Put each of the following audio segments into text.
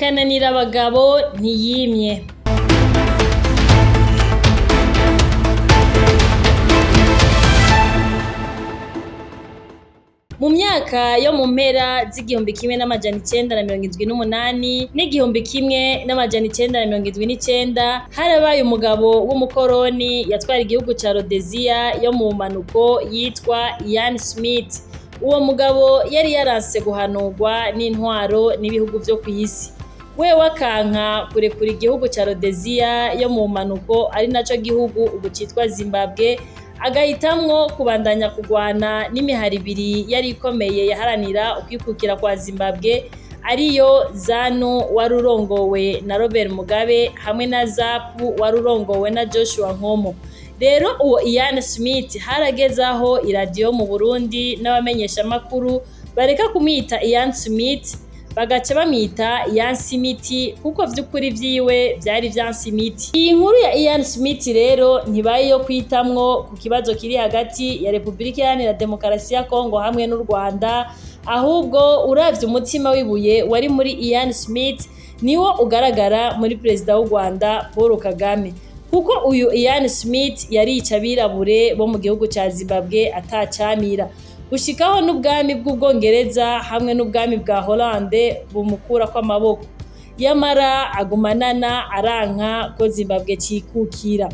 Kananira abagabo ntiyimye. Mu myaka yo mu mpera z'igihumbi kimwe n'amajana icenda na mirongo indwi n'umunani n'igihumbi kimwe n'amajana icenda na mirongo indwi n'icenda harabaye umugabo w'umukoroni yatwara igihugu ca Rhodesia yo mu bumanuko yitwa Ian Smith. Uwo mugabo yari yaranse guhanurwa n'intwaro n'ibihugu vyo kw'isi. Wewe akanka kurekura igihugu ca Rhodesia yo mu bumanuko ari naco gihugu ubu citwa Zimbabwe, agahitamwo kubandanya kugwana n'imihari ibiri yari ikomeye yaharanira ukwikukira kwa Zimbabwe, ariyo ZANU wari urongowe na Robert Mugabe hamwe na ZAPU wari urongowe na Joshua Nkomo. Rero uwo Ian Smith harageze aho iradiyo mu Burundi n'abamenyeshamakuru bareka kumwita Ian Smith bagaca bamwita Ian Smith kuko vy'ukuri vyiwe vyari Ian Smith. Iyi nkuru ya Ian Smith rero ntibaye yo kwitamwo ku kibazo kiri hagati ya Republika Iharanira Demokarasi ya Kongo hamwe n'u Rwanda, ahubwo uravye umutima w'ibuye wari muri Ian Smith niwo ugaragara muri perezida w'u Rwanda Paul Kagame. Kuko uyu Ian Smith yarica abirabure bo mu gihugu ca Zimbabwe atacamira, gushikaho n'ubwami bw'Ubwongereza hamwe n'ubwami bwa Hollande bumukurako amaboko. Yamara agumanana aranka ko Zimbabwe cikukira.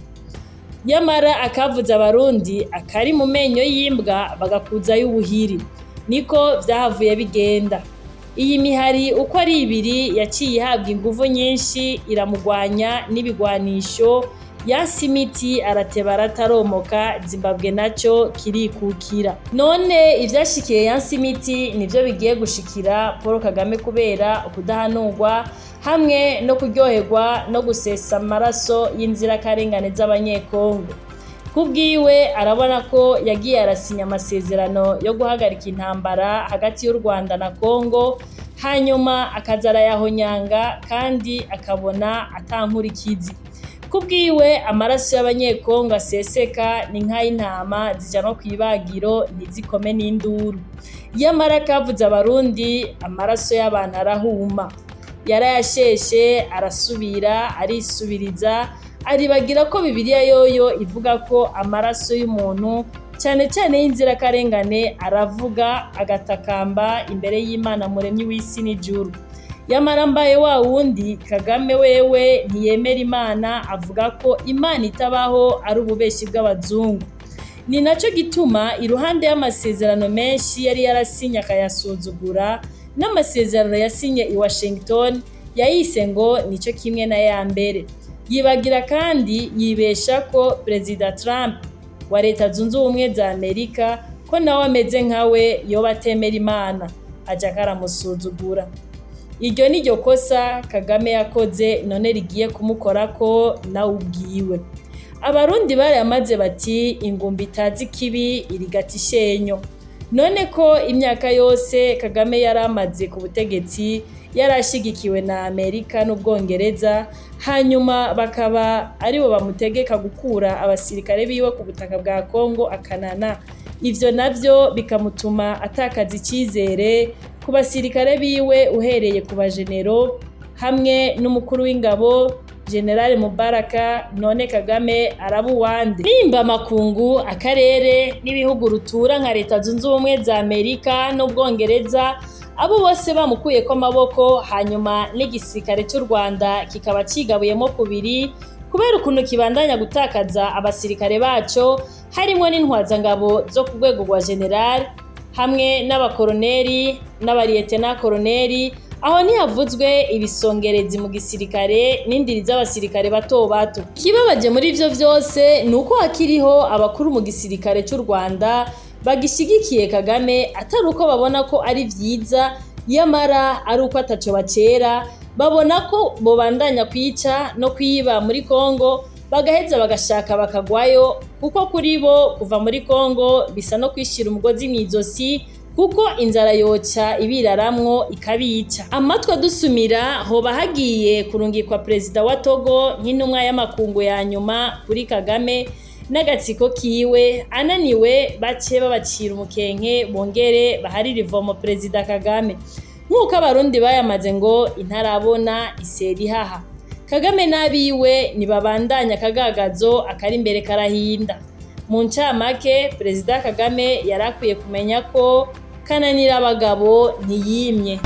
Yamara akavuza abarundi akari mu menyo y'imbwa bagakuzayo ubuhiri. Niko vyahavuye bigenda. Iyi mihari uko ari ibiri yaciye ihabwa inguvu nyinshi iramugwanya n'ibigwanisho. Ian Smith arateba arataromoka, Zimbabwe naco kirikukira. None ivyashikiye Ian Smith nivyo bigiye gushikira Paul Kagame kubera ukudahanurwa hamwe no kuryoherwa no gusesa amaraso y'inzirakarengane z'abanyekongo. Kubwiwe arabona ko yagiye arasinya amasezerano yo guhagarika intambara hagati y'u Rwanda na Kongo, hanyuma akaza arayahonyanga kandi akabona atankurikizi. Kubwiwe amaraso y'abanyekongo aseseka ni nk'ay'intama zijanwa kw'ibagiro ntizikome n'induru. Yamara akavuza abarundi amaraso y'abantu arahuma. Yarayasheshe arasubira arisubiriza, aribagira ko Bibiliya yoyo ivuga ko amaraso y'umuntu cane cane y'inzirakarengane aravuga agatakamba imbere y'Imana muremyi w'isi n'ijuru. Yamara mbaye wa wundi Kagame wewe ntiyemera Imana, avuga ko Imana itabaho ari ububeshi bw'abazungu. Ni naco gituma iruhande y'amasezerano menshi yari yarasinye akayasuzugura, n'amasezerano yasinye i Washington yayise ngo nico kimwe na ya mbere. Yibagira kandi yibesha ko Perezida Trump wa Leta Zunze Ubumwe za Amerika ko nawe ameze nkawe yoba atemera Imana, aja karamusuzugura. Iryo niryo kosa Kagame yakoze none rigiye kumukorako nawe ubwiwe. Abarundi barayamaze bati ingumba itazi ikibi irigata ishenyo. None ko imyaka yose Kagame yaramaze ku butegetsi yarashigikiwe na Amerika n'Ubwongereza, hanyuma bakaba aribo bamutegeka gukura abasirikare biwe ku butaka bwa Kongo akanana. Ivyo navyo bikamutuma atakaza icizere ku basirikare biwe uhereye ku bajenero hamwe n'umukuru w'ingabo General Mubaraka. None Kagame araba uwande? Nimba makungu, akarere n'ibihugu rutura nka Leta Zunze Ubumwe za Amerika n'Ubwongereza abo bose bamukuyeko amaboko, hanyuma n'igisirikare cy'u Rwanda kikaba cigabuyemo kubiri kubera ukuntu kibandanya gutakaza abasirikare baco, harimo n'intwazangabo zo ku rwego rwa general hamwe n'abakoroneri n'abariyetena koroneri. Aho ntihavuzwe ibisongerezi mu gisirikare n'indiri z'abasirikare bato bato. Kibabaje muri ivyo vyose nuko hakiriho abakuru mu gisirikare cy'u Rwanda bagishigikiye Kagame, atari uko babona ko ari vyiza, yamara ari uko ataco bacera. Babona ko bobandanya kwica no kwiba muri Kongo, bagaheza bagashaka bakagwayo, kuko kuri bo kuva muri Kongo bisa no kwishira umugozi mw'izosi, kuko inzara yoca ibiraramwo ikabica. Amatwi adusumira hoba hagiye kurungikwa perezida wa Togo nk'intumwa y'amakungu ya nyuma kuri Kagame n'agatsiko kiwe, ananiwe bace babacira umukenke bongere baharire ivomo perezida Kagame. nk'uko abarundi bayamaze ngo intarabona isera ihaha. Kagame n'abiwe nibabandanya akagagazo akari imbere karahinda. Mu ncamake, Perezida Kagame yarakwiye kumenya ko kananira abagabo ntiyimye.